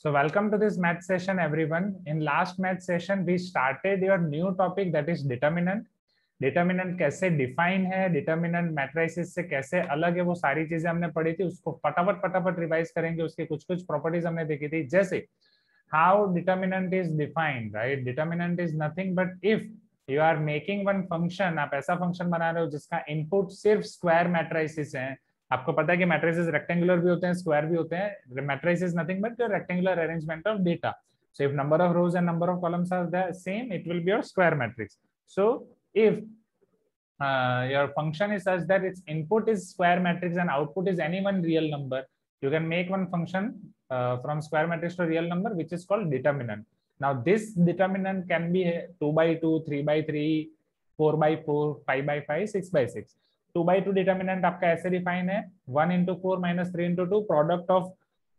So welcome to this math session, everyone. In last math session, we started your new topic that is determinant. Determinant कैसे define है, determinant matrices से कैसे अलग है, वो सारी चीजें हमने पढ़ी थी. उसको फटाफट रिवाइज करेंगे. उसके कुछ प्रॉपर्टीज हमने देखी थी, जैसे how determinant is defined, right. Determinant is nothing but if you are making one function, आप ऐसा फंक्शन बना रहे हो जिसका इनपुट सिर्फ स्क्वायर मैट्रिसेस हैं. आपको पता है कि मैट्रिसेस रेक्टेंगुलर भी होते हैं, स्क्वायर भी होते हैं. Matrix is nothing but your rectangular arrangement of data. So if number of rows and number of columns are the same, it will be your square matrix. So if your function is such that its input is square matrix and output is any one real number, you can make one function from square matrix to real number, which is called determinant. Now this determinant can be 2 by 2, 3 by 3, 4 by 4, 5 by 5, 6 by 6. 2 by 2 determinant आपका ऐसे define है, 1 into 4 minus 3 into 2, product of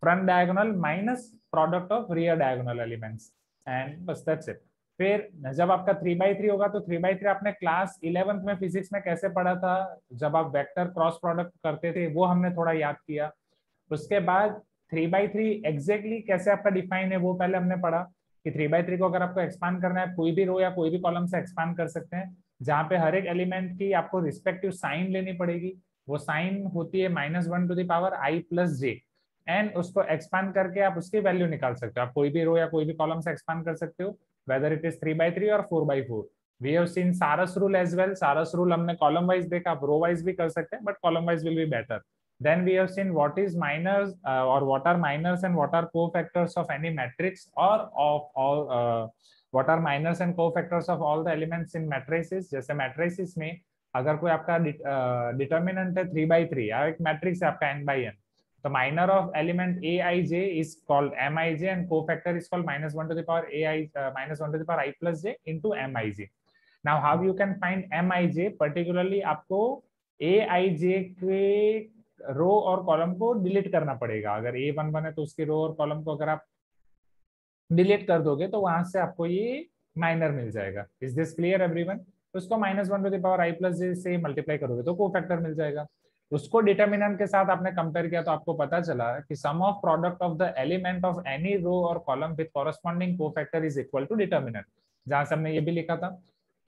front diagonal minus product of rear diagonal elements, and बस that's it. फिर जब आपका 3 by 3 होगा तो 3 by 3 आपने क्लास 11th में फिजिक्स में कैसे पढ़ा था, जब आप वेक्टर क्रॉस प्रोडक्ट करते थे, वो हमने थोड़ा याद किया. उसके बाद 3 by 3 एग्जैक्टली कैसे आपका डिफाइन है, वो पहले हमने पढ़ा कि 3 by 3 को अगर आपको एक्सपांड करना है, कोई भी रो या कोई भी कॉलम से एक्सपांड कर सकते हैं, जहां पे हर एक एलिमेंट की आपको रिस्पेक्टिव साइन लेनी पड़ेगी. वो साइन होती है -1 to the power i plus j, and उसको एक्सपांड करके आप उसकी वैल्यू निकाल सकते हो. आप कोई भी रो या कोई भी कॉलम से एक्सपांड कर सकते हो, वेदर इट इज 3 by 3 और 4 by 4. We have seen Sarrus rule as well. Sarrus rule हमने कॉलम वाइज देखा, आप रो वाइज भी कर सकते हैं, but column wise will be better. Then we have seen what is minors और what are minors and what are cofactors of any matrix और of all what are minors and cofactors of all the elements in matrices. जैसे matrices में अगर कोई आपका determinant है 3 by 3 या एक मैट्रिक्स है आपका n by n, the minor of element aij is called mij and cofactor is called -1 to the power -1 to the power I plus j into mij. Now how you can find mij? particularly आपको aij के रो और column को delete करना पड़ेगा. अगर a11 है तो उसकी रो और कॉलम को अगर आप डिलीट कर दोगे तो वहां से आपको ये माइनर मिल जाएगा. Is this clear everyone? उसको -1 to the power I plus j से मल्टीप्लाई करोगे तो कोफैक्टर मिल जाएगा. उसको डिटर्मिनेंट के साथ आपने कंपेयर किया तो आपको पता चला कि sum of product of the element of any row और column with corresponding cofactor is equal to determinant. जहां से हमने ये भी लिखा था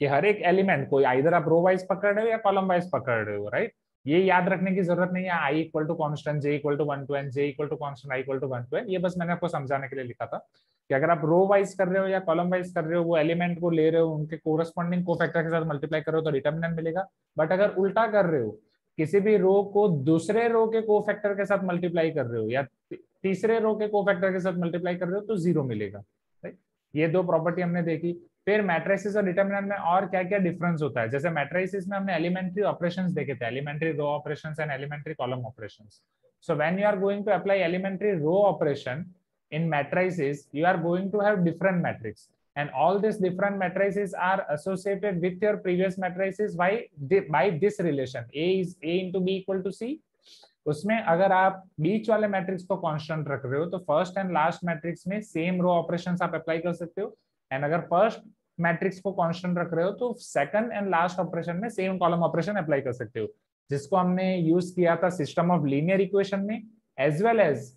कि हर एक एलिमेंट को आइदर आप रो वाइज पकड़ रहे हो या कॉलम वाइज पकड़ रहे हो, राइट. ये याद रखने की जरूरत नहीं है i equal to constant, j equal to 1 to n, j equal to constant, i equal to 1 to n. ये बस मैंने आपको समझाने के लिए लिखा था कि अगर आप रो वाइज कर रहे हो या कॉलम वाइज कर रहे हो, वो एलिमेंट को ले रहे हो, उनके कोरस्पॉन्डिंग कोफैक्टर के साथ मल्टीप्लाई कर रहे हो तो डिटर्मिनेंट मिलेगा. बट अगर उल्टा कर रहे हो, किसी भी रो को दूसरे रो के कोफैक्टर के साथ मल्टीप्लाई कर रहे हो या तीसरे रो के कोफैक्टर के साथ मल्टीप्लाई कर रहे हो तो 0 मिलेगा, राइट. ये दो प्रॉपर्टी हमने देखी. फिर मैट्रिसेस और डिटर्मिनेंट में और क्या क्या डिफरेंस होता है. जैसे मैट्रिसेस में हमने एलिमेंट्री ऑपरेशंस देखे थे, elementary row operations and elementary column operations. So when you are going to apply elementary row operation in matrices, you are going to have different matrix, and all these different matrices are associated with your previous matrices by this relation a is a into b equal to c. उसमें अगर आप बीच वाले matrix को constant रख रहे हो तो first and last matrix में सेम रो ऑपरेशंस आप अप्लाई कर सकते हो, एंड अगर फर्स्ट मैट्रिक्स को कांस्टेंट रख रहे हो तो सेकंड एंड लास्ट ऑपरेशन में सेम कॉलम ऑपरेशन अप्लाई कर सकते हो, जिसको हमने यूज किया था सिस्टम ऑफ लीनियर इक्वेशन में as well as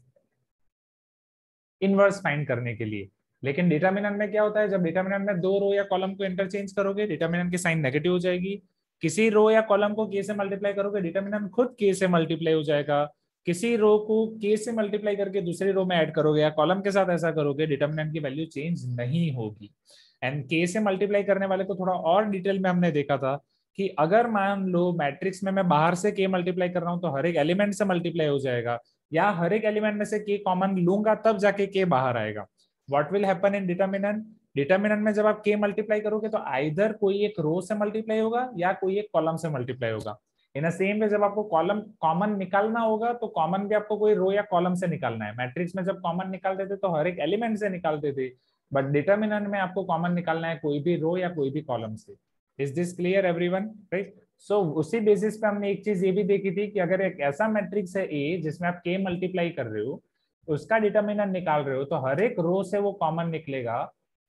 inverse find करने के लिए. लेकिन डिटर्मिनेंट में क्या होता है, जब डिटर्मिनेंट में दो रो या कॉलम को इंटरचेंज करोगे, डिटर्मिनेंट की साइन नेगेटिव हो जाएगी. किसी रो या कॉलम को k से मल्टीप्लाई करोगे, डिटर्मिनेंट खुद k से मल्टीप्लाई हो जाएगा. किसी रो को k से मल्टीप्लाई करके दूसरी रो में ऐड करोगे या कॉलम के साथ ऐसा करोगे, डिटर्मिनेंट की वैल्यू चेंज नहीं होगी. एंड k से मल्टीप्लाई करने वाले को थोड़ा और डिटेल में हमने देखा था कि अगर मान लो मैट्रिक्स में मैं बाहर से k मल्टीप्लाई कर रहा हूं तो हर एक एलिमेंट से मल्टीप्लाई हो जाएगा, या हर एक एलिमेंट में से k कॉमन लूंगा तब जाके k बाहर आएगा. What will happen in determinant? Determinant में जब आप k मल्टीप्लाई करोगे तो आइदर कोई एक रो से मल्टीप्लाई होगा या कोई एक कॉलम से मल्टीप्लाई होगा. इन अ सेम वे जब आपको कॉलम कॉमन निकालना होगा तो कॉमन भी आपको कोई रो या कॉलम से निकालना है. मैट्रिक्स में जब कॉमन निकालते थे तो हर एक एलिमेंट से निकालते थे, बट डिटर्मिनेंट में आपको कॉमन निकालना है कोई भी रो या कोई भी कॉलम से. Is this clear everyone? Right. So उसी बेसिस पे हमने एक चीज ये भी देखी थी कि अगर एक ऐसा मैट्रिक्स है A जिसमें आप k मल्टीप्लाई कर रहे हो, उसका डिटर्मिनेंट निकाल रहे हो तो हर एक रो से वो कॉमन निकलेगा.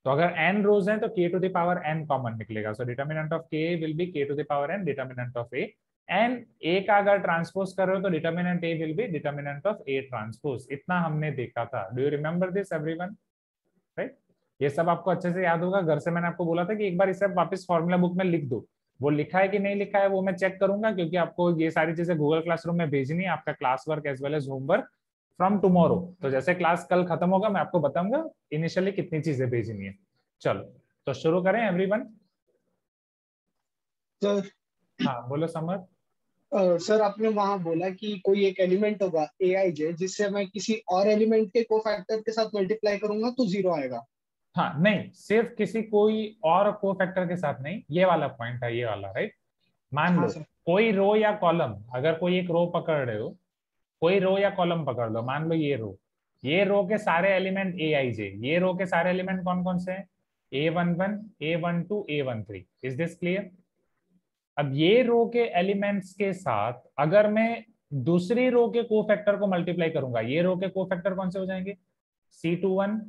तो अगर n रोज हैं तो k to the power n common निकलेगा. So determinant of k will be k to the power n determinant of A. And A का अगर ट्रांसपोज कर रहे हो तो determinant A will be determinant of A transpose. इतना हमने देखा था। Do you remember this everyone? Right, ये सब आपको अच्छे से याद होगा। घर से मैंने आपको बोला था कि एक बार इसे वापस फॉर्मूला बुक में लिख दो। वो लिखा है कि नहीं लिखा है वो मैं चेक करूंगा, क्योंकि आपको ये सारी चीजें गूगल क्लासरूम में भेजनी है, आपका class work as well as homework from tomorrow. तो जैसे क्लास कल खत्म होगा मैं आपको बताऊंगा इनिशियली कितनी चीजें भेजनी है। चलो तो शुरू करें एवरीवन। सर हाँ बोलो समर। सर आपने वहां बोला कि कोई एक एलिमेंट होगा ए आई जे, जिससे मैं किसी और एलिमेंट के कोफैक्टर के साथ मल्टीप्लाई करूंगा तो जीरो आएगा। हाँ नहीं, सिर्फ किसी कोई और को फैक्टर के साथ नहीं, ये वाला पॉइंट है, ये वाला राइट। मान हाँ लो सर। कोई रो या कॉलम, अगर कोई एक रो पकड़ रहे हो, कोई रो या कॉलम पकड़ लो, मान लो ये रो के सारे एलिमेंट ए आई जे, ये रो के सारे एलिमेंट कौन कौन से हैं? A11, A12, A13। Is this clear? अब ये रो के एलिमेंट्स के साथ अगर मैं दूसरी रो के कोफैक्टर को मल्टीप्लाई करूंगा, ये रो के कोफैक्टर कौन से हो जाएंगे? C21,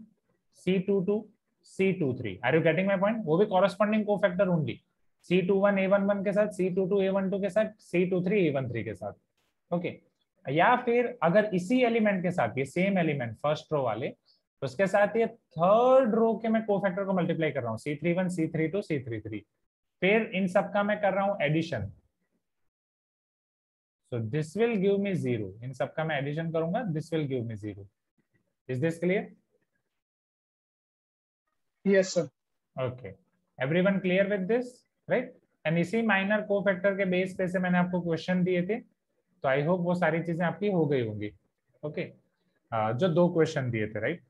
C22, C23। Are you getting my point? वो भी corresponding cofactor only. C21 A11 के साथ, C22 A12 के साथ, C23 A13 के साथ। ओके या फिर अगर इसी एलिमेंट के साथ, ये सेम एलिमेंट फर्स्ट रो वाले, उसके साथ ये थर्ड रो के मैं कोफैक्टर को मल्टीप्लाई कर रहा हूँ, C31, C32, C33, फिर इन सबका मैं कर रहा हूं addition, so this will give me zero. इन सबका मैं एडिशन करूंगा, this will give me zero. Is this clear? Yes sir. Okay, everyone clear with this? Right. And इसी माइनर कोफैक्टर के बेस पे से मैंने आपको क्वेश्चन दिए थे, तो आई होप वो सारी चीजें आपकी हो गई होंगी। ओके जो 2 क्वेश्चन दिए थे राइट।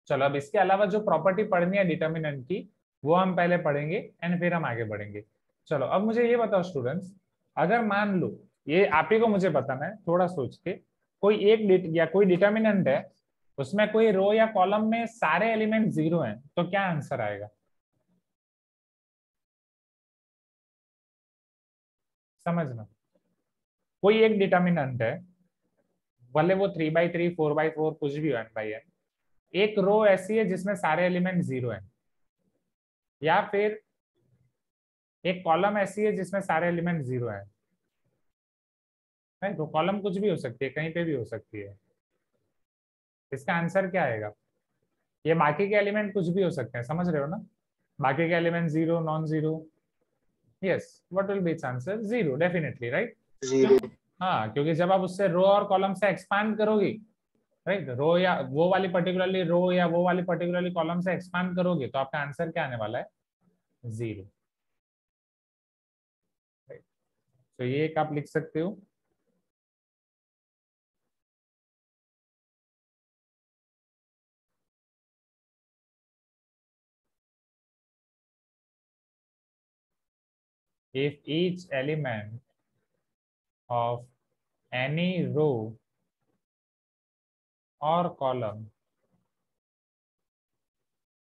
चलो अब इसके अलावा जो प्रॉपर्टी पढ़नी है डिटर्मिनेंट की, वो हम पहले पढ़ेंगे एंड फिर हम आगे बढ़ेंगे। चलो अब मुझे ये बताओ स्टूडेंट्स, अगर मान लो, ये आप ही को मुझे बताना है थोड़ा सोच के, कोई एक या कोई डिटर्मिनेंट है, उसमें कोई रो या कॉलम में सारे एलिमेंट जीरो हैं, तो क्या आंसर आएगा? समझना, कोई एक डिटर्मिनेंट है, भले वो 3/3, 4/4 कुछ भी हो, n/n, एक रो ऐसी है जिसमें सारे एलिमेंट जीरो हैं, या फिर एक कॉलम ऐसी है जिसमें सारे एलिमेंट जीरो हैं। तो कॉलम कुछ भी हो सकती है, कहीं पे भी हो सकती है। इसका आंसर क्या आएगा? ये बाकी के एलिमेंट कुछ भी हो सकते हैं, समझ रहे हो ना? बाकी के element zero, non zero. Yes, what will B it's answer? Zero, definitely right. Zero. हाँ, क्योंकि जब आप उससे रो और कॉलम से एक्सपांड करोगे, राइट, रो या वो वाली पर्टिकुलरली रो या वो वाली पर्टिकुलरली कॉलम से एक्सपांड करोगे, तो आपका आंसर क्या आने वाला है? जीरो। तो ये एक आप लिख सकते हो। If each element of any row or column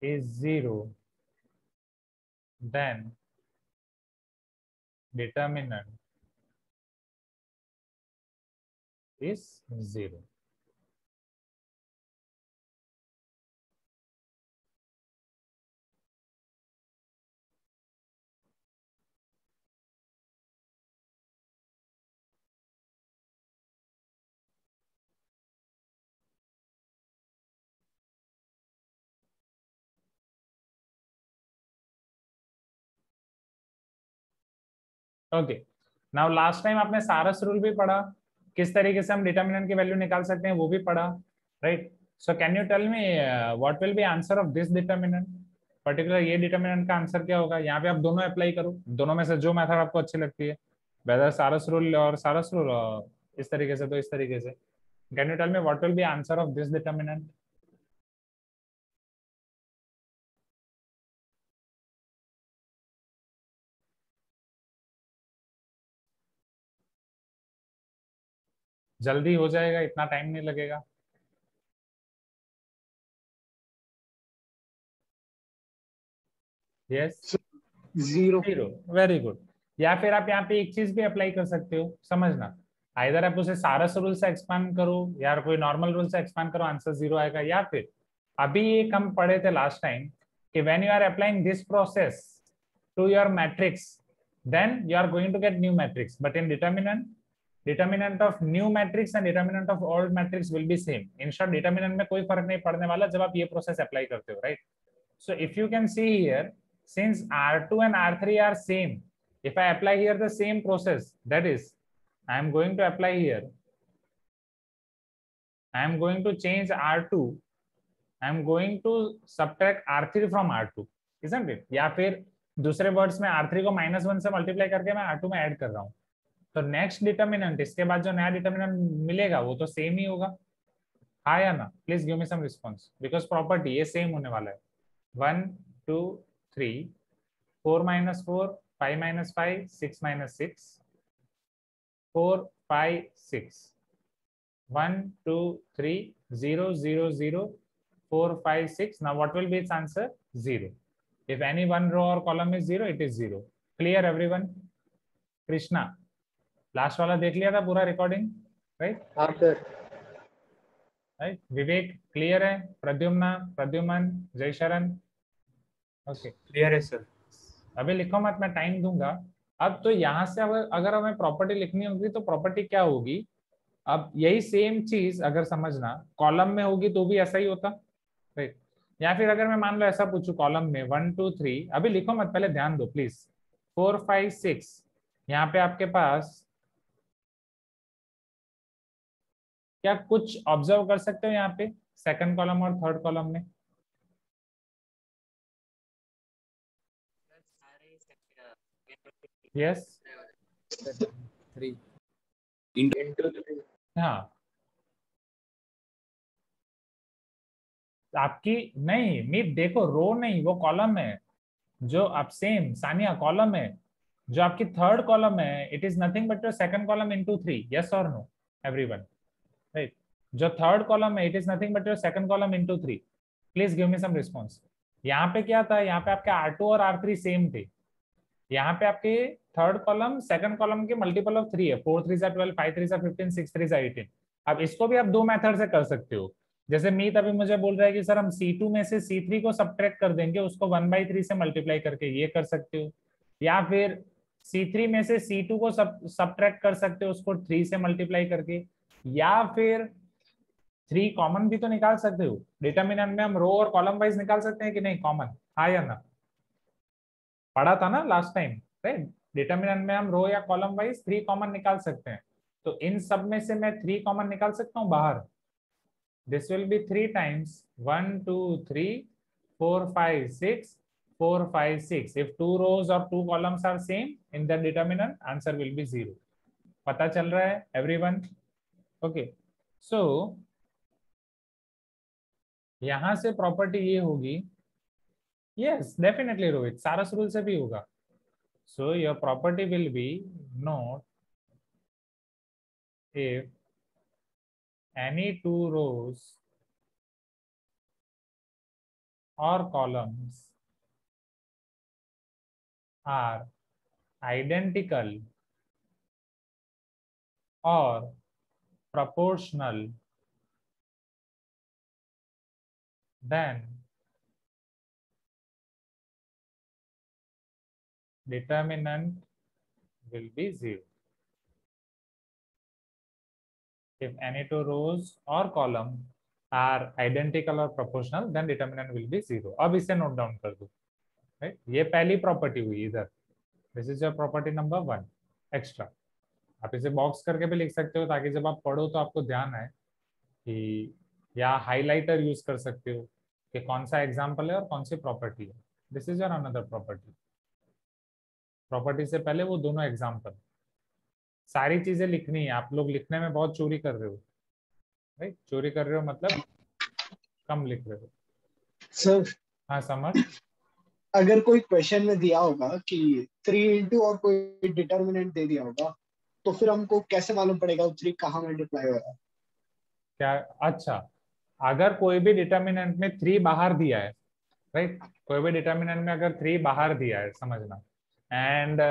is zero, then determinant is zero. Okay, now last time आपने सारस रूल भी पढ़ा, किस तरीके से हम डिटर्मिनेंट की वैल्यू निकाल सकते हैं वो भी पढ़ा, right? So can you tell me what will be answer of this determinant? Particular ये डिटर्मिनेंट का आंसर क्या होगा? यहाँ पे आप दोनों अप्लाई करो, दोनों में से जो मेथड आपको अच्छी लगती है, वेदर सारस रूल और सारस रूल, इस तरीके से तो इस तरीके से। Can you tell me what will be answer of this determinant? जल्दी हो जाएगा, इतना टाइम नहीं लगेगा। Yes, zero. Zero, very good. या फिर आप यहाँ पे एक चीज भी अप्लाई कर सकते हो, समझना, आइदर आप उसे सारस रूल से एक्सपांड करो या कोई नॉर्मल रूल से एक्सपांड करो, आंसर जीरो आएगा। या फिर अभी एक हम पढ़े थे लास्ट टाइम कि when you are applying this process to your matrix, then you are going to get new matrix. But in determinant of new matrix and determinant of old matrix will be same. In short, determinant में कोई फर्क नहीं पड़ने वाला जब आप ये process apply करते हो, right? So if you can see here, since R2 and R3 are same, if I apply here the same process, that is, I am going to apply here, I am going to change R2, I am going to subtract R3 from R2, isn't it? या फिर दूसरे words में R3 को -1 से multiply करके मैं R2 में add कर रहा हूँ, तो नेक्स्ट डिटर्मिनेंट, इसके बाद जो नया डिटर्मिनेंट मिलेगा वो तो सेम ही होगा, हाँ या ना? Please give me some response, because property ये सेम होने वाला है. 1 2 3 4 - 4 5 - 5 6 - 6 4 5 6 1 2 3 0 0 0 4 5 6. Now what will be its answer? 0. If any one row or column is 0, it is 0. Clear everyone? Krishna, last वाला देख लिया था पूरा रिकॉर्डिंग, राइट? हाँ सर. राइट. विवेक क्लियर है? प्रद्युमन, जय शरण, ओके क्लियर है सर. अभी लिखो मत, मैं टाइम दूंगा. अब तो यहाँ से अगर हमें प्रॉपर्टी लिखनी होगी तो प्रॉपर्टी क्या होगी? अब यही सेम चीज अगर समझना कॉलम में होगी तो भी ऐसा ही होता, राइट? या फिर अगर मैं मान लो ऐसा पूछूं कॉलम में 1 2 3, अभी लिखो मत, पहले ध्यान दो प्लीज. 4 5 6, यहाँ पे आपके पास क्या कुछ ऑब्जर्व कर सकते हो यहाँ पे सेकंड कॉलम और थर्ड कॉलम में? Yes 3 into 3. हाँ, आपकी नहीं मीत, देखो रो नहीं, वो कॉलम है जो आप सेम सानिया कॉलम है जो आपकी थर्ड कॉलम है. It is nothing but your second column into 3. Yes और नो एवरीवन? राइट. जो थर्ड कॉलम है it is nothing but your second column into 3. Please give me some response. यहाँ पे क्या था? यहाँ पे आपके R2 और R3 सेम थे. यहाँ पे आपके थर्ड कॉलम सेकंड कॉलम के मल्टीपल ऑफ 3 है. 4 3 12, 5 3 15, 6 3 18. अब इसको भी आप दो मेथड से कर सकते हो. जैसे मीत अभी मुझे बोल रहा है कि सर हम C2 में से C3 को सब्ट्रैक्ट कर देंगे, उसको 1/3 से मल्टीप्लाई करके, ये कर सकते हो. या फिर C3 में से C2 को सब्ट्रैक्ट कर सकते हो, उसको 3 से मल्टीप्लाई करके. या फिर 3 कॉमन भी तो निकाल सकते हो. डिटर्मिनेंट में हम रो और कॉलम वाइज निकाल सकते हैं कि नहीं कॉमन? हाँ या ना? पढ़ा था ना लास्ट टाइम, राइट? डिटर्मिनेंट में हम रो या कॉलम वाइज 3 कॉमन निकाल सकते हैं. तो इन सब में से मैं 3 कॉमन निकाल सकता हूँ बाहर. This will be 3 times 1 2 3 4 5 6 4 5 6. If 2 rows or 2 columns are same in the determinant, answer will be 0. पता चल रहा है everyone? Okay. So यहां से प्रॉपर्टी ये होगी. Yes, definitely Rohit. सारस रूल से भी होगा. So your property will be not if any 2 rows or columns are identical or proportional, then determinant will be 0. If any 2 rows or column are identical or proportional, then determinant will be 0. अब इसे note down कर दो, right? ये पहली property हुई इधर. This is your property number 1 extra. आप इसे बॉक्स करके भी लिख सकते हो ताकि जब आप पढ़ो तो आपको ध्यान आए कि, या हाइलाइटर यूज कर सकते हो कि कौन सा एग्जाम्पल है और कौन सी प्रॉपर्टी है. This is your another property. Property से पहले वो दोनों एग्जाम्पल. सारी चीजें लिखनी है. आप लोग लिखने में बहुत चोरी कर रहे हो, राइट? चोरी कर रहे हो मतलब कम लिख रहे हो. सर हाँ समझ. अगर कोई क्वेश्चन में दिया होगा कि 3 into और कोई डिटर्मिनेंट दे दिया होगा, तो फिर हमको कैसे मालूम पड़ेगा 3 कहाँ मल्टीप्लाई हो रहा है? क्या? अच्छा, अगर कोई भी डिटर्मिनेंट में 3 बाहर दिया है, राइट? कोई भी डिटर्मिनेंट में अगर 3 बाहर दिया है, समझना. एंड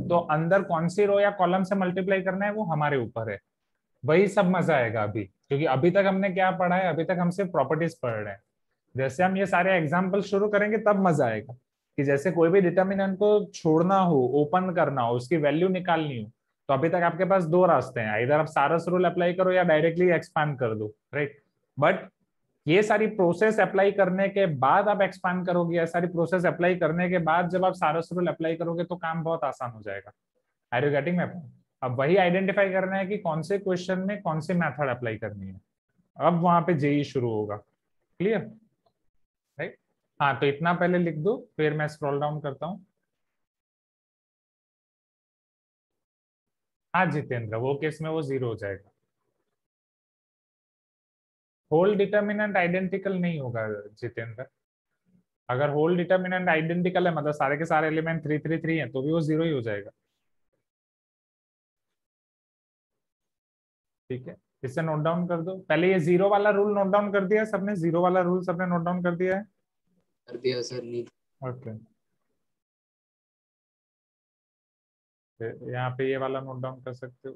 तो अंदर कौन सी रो या कॉलम से मल्टीप्लाई करना है वो हमारे ऊपर है. वही सब मजा आएगा अभी, क्योंकि अभी तक हमने क्या पढ़ा है? अभी तक हम सिर्फ प्रॉपर्टीज पढ़ रहे हैं. जैसे हम ये सारे एग्जाम्पल शुरू करेंगे तब मजा आएगा. कि जैसे कोई भी डिटर्मिनेंट को छोड़ना हो, ओपन करना हो, उसकी वैल्यू निकालनी हो, तो अभी तक आपके पास दो रास्ते हैं, इधर आप सारस रूल अप्लाई करो या डायरेक्टली एक्सपांड कर दो, राइट। बट ये सारी प्रोसेस अप्लाई करने के बाद आप एक्सपांड करोगे, ये सारी प्रोसेस अप्लाई करने के बाद जब आप सारस रूल अप्लाई करोगे तो काम बहुत आसान हो जाएगा। Are you getting my point? अब वही आइडेंटिफाई करना है कि कौन से क्वेश्चन में कौन सी मेथड अप्लाई करनी है, अब वहां पे जेई शुरू होगा। Clear, right? हाँ, तो इतना पहले लिख दो, फिर मैं स्क्रॉल डाउन करता हूँ। हाँ जितेंद्र, वो केस में वो 0 हो जाएगा। होल डिटर्मिनेंट आइडेंटिकल नहीं होगा जितेंद्र। अगर होल डिटर्मिनेंट आइडेंटिकल है, मतलब सारे के सारे एलिमेंट 3 3 3 है, तो भी वो 0 ही हो जाएगा। ठीक है, इसे नोट डाउन कर दो। पहले ये 0 वाला रूल नोट डाउन कर दिया है सबने? 0 वाला रूल सबने नोट डाउन कर दिया है? कर दिया सर। नहीं ओके, यहाँ पे ये वाला नोट डाउन कर सकते हो।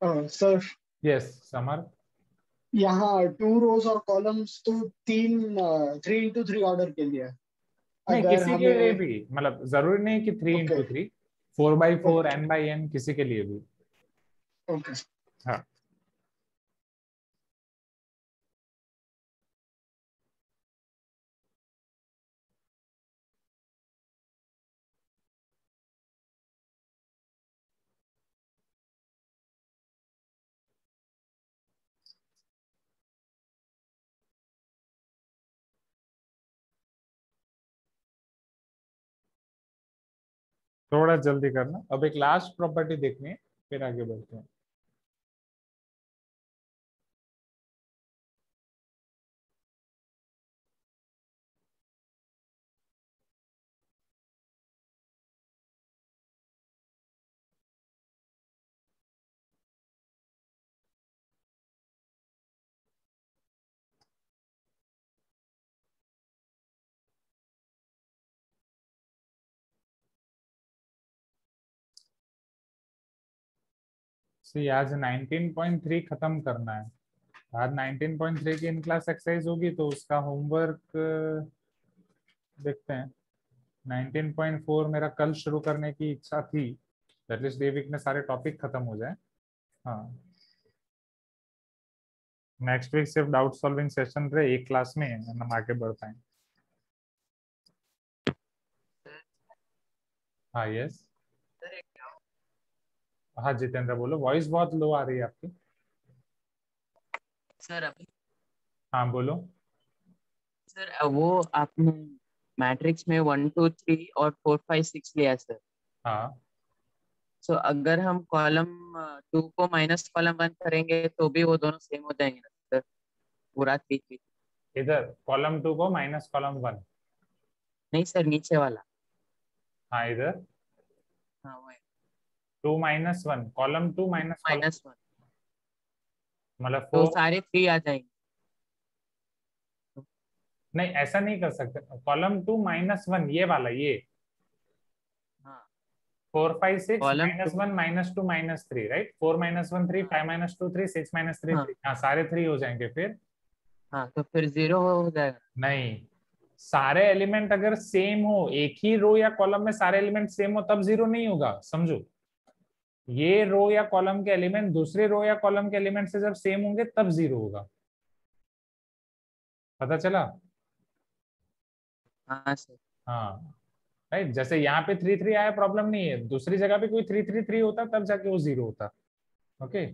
Sir yes summer. यहाँ 2 रोज और कॉलम्स तो 3 into 3 ऑर्डर के लिए है। नहीं, अगर किसी के लिए हमें भी, मतलब जरूरी नहीं कि 3 okay into 3, 4x4 okay n/n, किसी के लिए भी। ओके हाँ, थोड़ा जल्दी करना, अब एक लास्ट प्रॉपर्टी देखनी है, फिर आगे बढ़ते हैं। सी आज 19.3 खत्म करना है। आज 19.3 की इन क्लास एक्सरसाइज होगी, तो उसका होमवर्क देखते हैं। 19.4 मेरा कल शुरू करने की इच्छा थी, एटलीस्ट ये वीक में सारे टॉपिक खत्म हो जाए। हाँ, नेक्स्ट वीक सिर्फ डाउट सॉल्विंग सेशन रहे एक क्लास में, हम आगे बढ़ पाए। हाँ यस। हाँ जितेंद्र बोलो, वॉइस बहुत लो आ रही है आपकी। सर अभी हाँ बोलो। सर वो आपने मैट्रिक्स में 1 2 3 और 4 5 6 लिया सर। हाँ, सो अगर हम कॉलम 2 को माइनस कॉलम 1 करेंगे तो भी वो दोनों सेम हो जाएंगे ना सर? पूरा 3 3। इधर कॉलम 2 को माइनस कॉलम 1। नहीं सर, नीचे वाला। हाँ इधर हाँ वो है 2 - 1, कॉलम 2 माइनस कॉलम, -1, मतलब तो 4। सारे 3 आ जाएंगे। नहीं ऐसा नहीं कर सकते, कॉलम 2 -1 ये वाला, ये हाँ 4 5 6 कॉलम 2। -1 -2 -3, राइट? 4 -1 3, हाँ 5 -2 3, 6 -3 हाँ 3। हाँ सारे 3 हो जाएंगे फिर। हाँ, तो फिर 0 हो जाएगा। नहीं, सारे एलिमेंट अगर सेम हो, एक ही रो या कॉलम में सारे एलिमेंट सेम हो, तब 0 नहीं होगा, समझो। ये रो या कॉलम के एलिमेंट दूसरे रो या कॉलम के एलिमेंट से जब सेम होंगे तब 0 होगा। पता चला? हाँ सर। हाँ, राइट। जैसे यहाँ पे 3 3 आया, प्रॉब्लम नहीं है, दूसरी जगह पे कोई 3 3 3 होता तब जाके वो 0 होता। ओके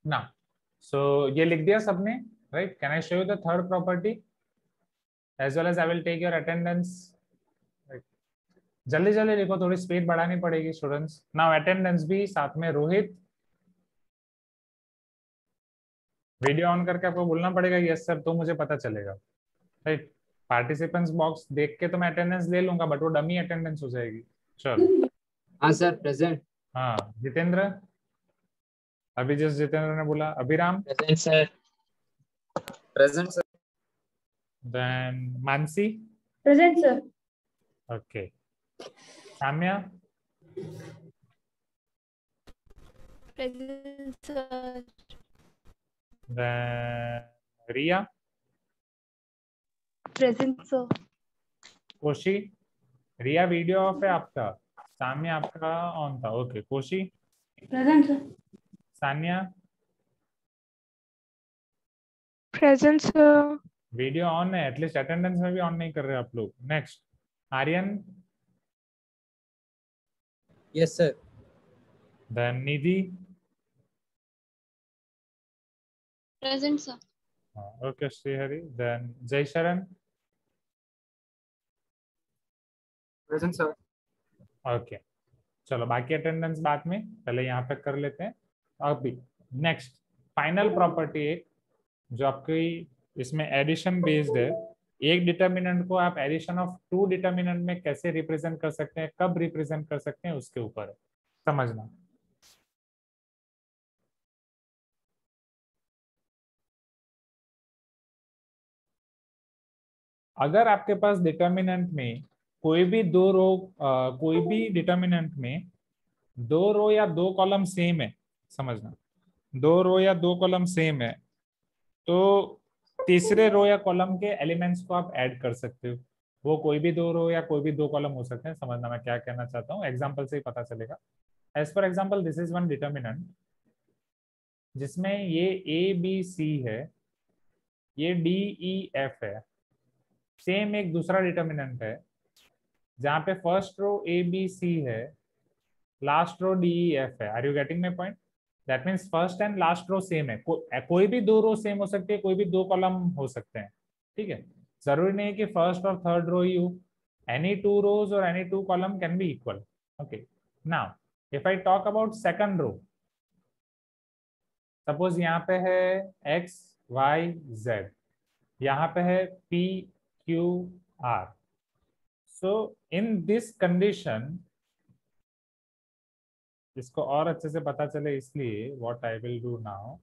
ना, सो ये लिख दिया सबने, right? Can I show you the third property as well as I will take your attendance? जल्दी जल्दी लिखो, थोड़ी स्पीड बढ़ानी पड़ेगी स्टूडेंट्स। नाउ अटेंडेंस भी साथ में। रोहित, वीडियो ऑन करके आपको बोलना पड़ेगा यस सर, तो मुझे पता चलेगा, राइट? पार्टिसिपेंट्स बॉक्स देख के तो मैं अटेंडेंस ले लूंगा, बट वो डमी अटेंडेंस हो जाएगी। चलो। हाँ सर प्रेजेंट। हाँ जितेंद्र, अभी जिस जितेंद्र ने बोला। Abhiram, present sir. Present sir. Then Mansi, present sir. Okay. Samya, Present, sir. Then Ria, Present, sir. Koshi, Riya video off है आपका, सामने आपका ऑन था, okay. Koshi, Present, sir. Sanya, Present, sir. Video on है, एटलीस्ट अटेंडेंस में भी ऑन नहीं कर रहे आप लोग। Next Aryan, Yes, sir. Then Nidhi, Present, sir. Okay Shrihari, then Jay Sharan, Present, sir. Okay. चलो बाकी अटेंडेंस बाद में, पहले यहाँ पे कर लेते हैं। अभी नेक्स्ट फाइनल प्रॉपर्टी एक जो आपकी इसमें एडिशन बेस्ड है। एक डिटर्मिनेंट को आप एडिशन ऑफ टू डिटर्मिनेंट में कैसे रिप्रेजेंट कर सकते हैं, कब रिप्रेजेंट कर सकते हैं, उसके ऊपर है, समझना। अगर आपके पास डिटर्मिनेंट में कोई भी दो रो, कोई भी डिटर्मिनेंट में दो रो या दो कॉलम सेम है, समझना, दो रो या दो कॉलम सेम है, तो तीसरे रो या कॉलम के एलिमेंट्स को आप ऐड कर सकते हो। वो कोई भी दो रो या कोई भी दो कॉलम हो सकते हैं, समझना मैं क्या कहना चाहता हूँ, एग्जांपल से ही पता चलेगा। As for example this is one determinant जिसमें ये ए बी सी है, ये डी ई एफ है। सेम एक दूसरा डिटर्मिनेंट है जहाँ पे फर्स्ट रो ए बी सी है, last row D E F है। Are you getting my point? That means first and last row same है। कोई भी दो रो सेम हो सकती है, कोई भी दो कॉलम हो सकते हैं, ठीक है। जरूरी नहीं है कि फर्स्ट और थर्ड रो ही हो, एनी टू रोज और any two column can be equal. Okay, now if I talk about second row, suppose यहाँ पे है एक्स वाई जेड, यहाँ पे है P Q R. So in this condition, इसको और अच्छे से पता चले इसलिए what I will do now,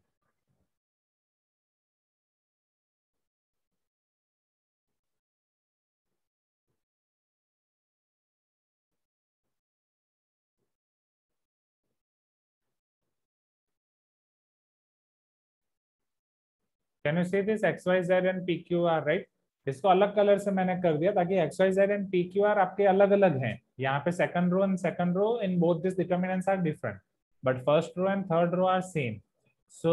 can you see this X Y Z and P Q R, right? इसको अलग कलर से मैंने कर दिया ताकि X Y Z and P Q R आपके अलग अलग हैं। यहाँ पे second row and second row in both this determinants are different, but first row and third row are same. So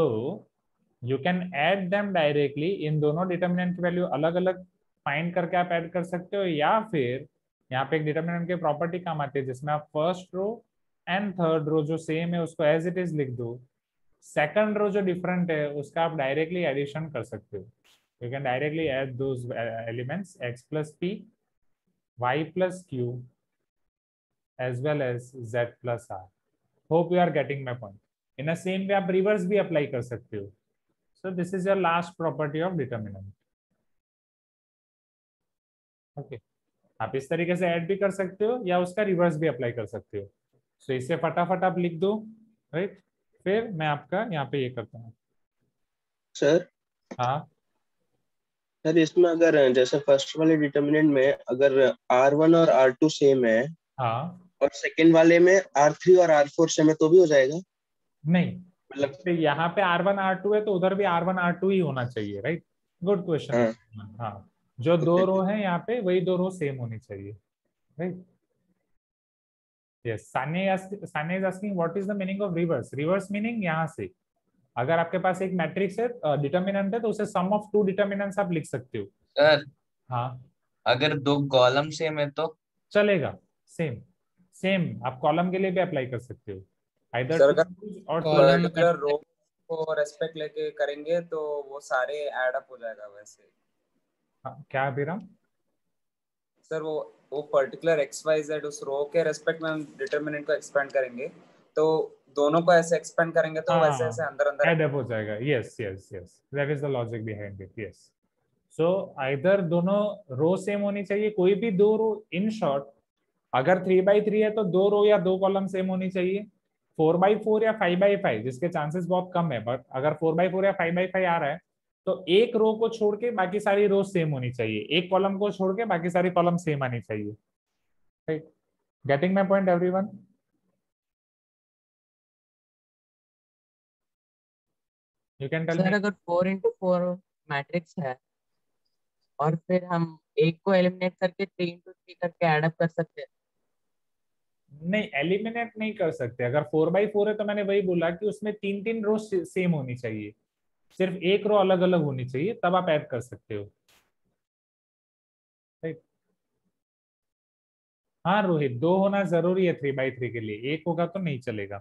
you can add them directly. इन दोनों determinant की value अलग अलग फाइंड करके आप ऐड कर सकते हो, या फिर यहाँ पे एक डिटर्मिनेंट की प्रॉपर्टी काम आती है जिसमें आप first row and third row जो सेम है उसको एज इट इज लिख दो, सेकंड रो जो डिफरेंट है उसका आप डायरेक्टली एडिशन कर सकते हो। You can directly add those elements x plus P, y plus Q, as well as z plus R. Hope you are getting my point. In a same way आप reverse भी apply कर सकते हो। So this is your last property of determinant. Okay, आप इस तरीके से add भी कर सकते हो या उसका रिवर्स भी अप्लाई कर सकते हो। सो इसे फटाफट आप लिख दो, राइट? फिर मैं आपका यहाँ पे ये करता हूँ। सर हाँ सर इसमें अगर जैसे फर्स्ट वाले डिटर्मिनेंट में अगर R1 और R2 सेम है हाँ, और सेकंड वाले में R3 और R4 सेम है तो भी हो जाएगा? नहीं, मतलब तो यहाँ पे R1 R2 है तो उधर भी R1 R2 ही होना चाहिए, राइट? Good question. हाँ हाँ, जो दो ओके रो है यहाँ पे वही दो रो सेम होनी चाहिए, right? Yes, Sanya is asking what is the meaning of reverse. Reverse meaning यहाँ से, अगर आपके पास एक मैट्रिक्स है, डिटर्मिनेंट है, तो उसे सम ऑफ टू डिटर्मिनेंट्स आप लिख सकते हो। सर हाँ, अगर दो कॉलम सेम है तो चलेगा, सेम सेम आप कॉलम के लिए भी अप्लाई कर सकते हो, आइदर सर टू अगर और कॉलम पर्टिकुलर रो को रेस्पेक्ट लेके करेंगे तो वो सारे ऐड अप हो जाएगा वैसे। क्या अभिराम? सर वो पर्टिकुलर एक्स वाई जेड उस रो के रेस्पेक्ट में हम डिटर्मिनेंट को एक्सपेंड करेंगे, तो दोनों को ऐसे एक्सपेंड करेंगे तो वैसे ऐसे अंदर अंदर एड अप हो जाएगा। Yes yes yes, that is the logic behind it. Yes, so either दोनों रो सेम होनी चाहिए, कोई भी दो रो, इन शॉर्ट अगर 3x3 है तो दो रो या दो कॉलम सेम होनी चाहिए। 4x4 या 5x5 जिसके चांसेस बहुत कम है, बट अगर 4x4 या 5x5 आ रहा है तो एक रो को छोड़ के बाकी सारी रो सेम होनी चाहिए, एक कॉलम को छोड़ के बाकी सारी कॉलम सेम आनी चाहिए, right? Getting my point everyone? You can tell sir me. अगर 4x4 मैट्रिक्स है और फिर हम एक को एलिमिनेट करके 3x3 करके ऐड अप कर सकते हैं। नहीं, एलिमिनेट नहीं कर सकते। अगर 4x4 है तो मैंने वही बोला कि उसमें 3 रो सेम होनी चाहिए, सिर्फ एक रो अलग अलग होनी चाहिए, तब आप ऐड कर सकते हो। राइट। हाँ रोहित, 2 होना जरूरी है 3x3 के लिए, एक होगा तो नहीं चलेगा।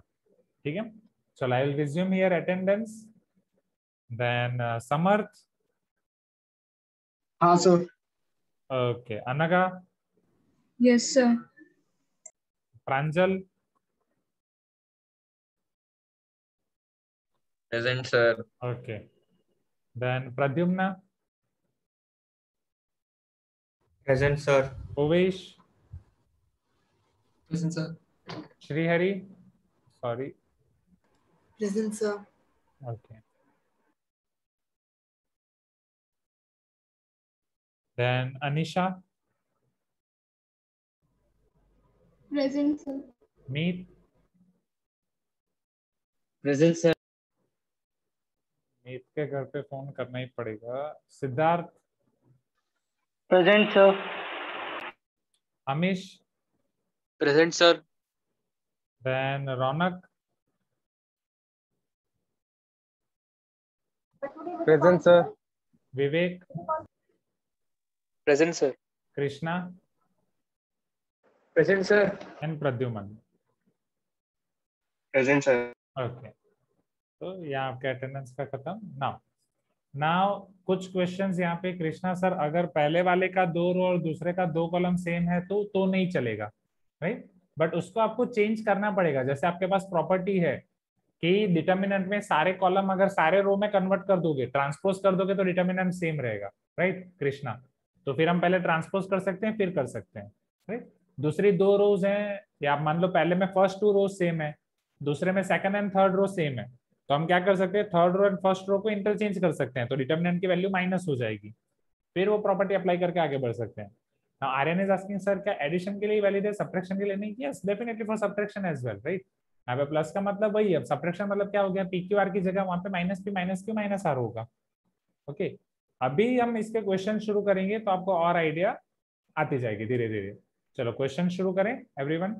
ठीक है, चलो I will resume here attendance. Then Samarth. हाँ sir. Okay, Anagha. Yes sir. Pranjal. Present sir. Okay, then Pradyumna. Present sir. Ovesh. Present sir. Shrihari, sorry. Present sir. Okay, then Anisha. Present sir. Meet. Present sir. Meet के घर पे फोन करना ही पड़ेगा। Siddharth. Present sir. Amish. Present sir. Then Raunak. Present sir. Vivek. Present sir. Krishna present sir. And Pradyuman. Present sir. Okay, तो यहाँ आपके attendance का खत्म। नाउ नाउ कुछ क्वेश्चंस यहाँ पे। कृष्णा सर, अगर पहले वाले का 2 रो और दूसरे का 2 कॉलम सेम है तो नहीं चलेगा, राइट। बट उसको आपको चेंज करना पड़ेगा। जैसे आपके पास प्रॉपर्टी है कि डिटर्मिनेंट में सारे कॉलम अगर सारे रो में कन्वर्ट कर दोगे, ट्रांसपोज कर दोगे, तो डिटर्मिनेंट सेम रहेगा, राइट कृष्णा। तो फिर हम पहले ट्रांसपोज कर सकते हैं, फिर कर सकते हैं, राइट। दूसरी 2 रोज हैं, या आप मान लो पहले में फर्स्ट 2 रोज सेम है, दूसरे में second and third row same है, तो हम क्या कर सकते हैं, third row and first row को इंटरचेंज कर सकते हैं, तो डिटर्मिनेंट की वैल्यू माइनस हो जाएगी। फिर वो प्रॉपर्टी अप्लाई करके आगे बढ़ सकते हैं। Now, Aryan is asking sir क्या एडिशन के लिए वैलिड है, सब्ट्रैक्शन के लिए नहीं? Yes, definitely for subtraction as well, right. यहाँ पे प्लस का मतलब वही है। अब सब्ट्रैक्शन मतलब क्या हो गया, पी क्यू आर की जगह वहां पे minus P minus Q minus R होगा। ओके, अभी हम इसके क्वेश्चन शुरू करेंगे तो आपको और आइडिया आती जाएगी धीरे धीरे। चलो क्वेश्चन शुरू करें एवरीवन।